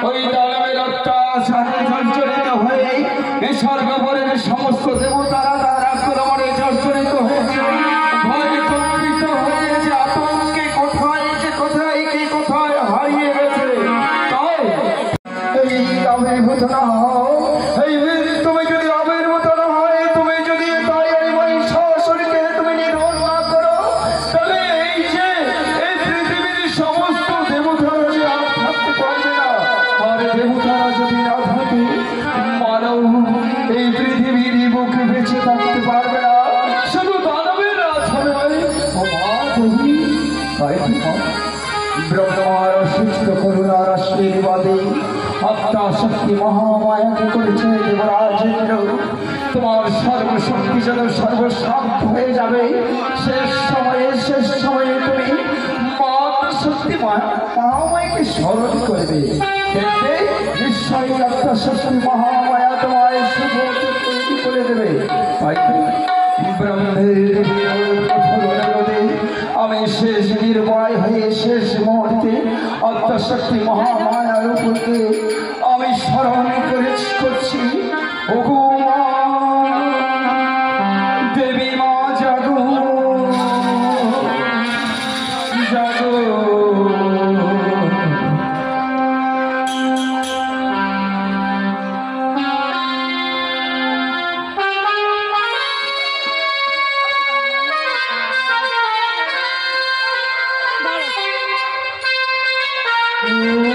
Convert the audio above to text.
ওই দানবের অত্যাচারে জর্জরিত হয়ে এই স্বর্গপুরের সমস্ত দেবতারা তার আক্রমণে জর্জরিত হয়েছে, ভয় কম্পিত হয়েছে, আতঙ্কে কোথায় যে কোথায় কি কোথায় হারিয়ে গেছে। তাই এই আবির্ভূত না হও, এই তুমি যদি আবির্ভূত না হয়, তুমি যদি তাই এই মহিষাসুরকে তুমি নিধন না করো, তাহলে এই যে এই পৃথিবীর সমস্ত দেবতারা যে আর থাকতে পারবে না। আর দেবতারা যদি না থাকে, মানব এই পৃথিবীর বুকে বেঁচে থাকতে পারবে না, শুধু দানবের রাজ হবে। ব্রহ্মার অসুস্থ করুণার আশীর্বাদে আত্মা শক্তি মহামায়াকে করেছে দেবরাজেন্দ্র। তোমার সর্বশক্তি যেন সর্বশান্ত হয়ে যাবে, শেষ সময়ে তুমি শক্তি মহামায়াকে স্মরণ করবে, দেখবে নিশ্চয়ই আত্মা শক্তি মহামায়া তোমায় শুভ তৈরি করে দেবে। ব্রহ্মের আমি শেষ নির্ভয় হয়ে শেষ মুহূর্তে আত্মশক্তি মহামায়ার উপরকে আমি স্মরণ করছি। ওগো দেবী মা জাগো জাগো, Oh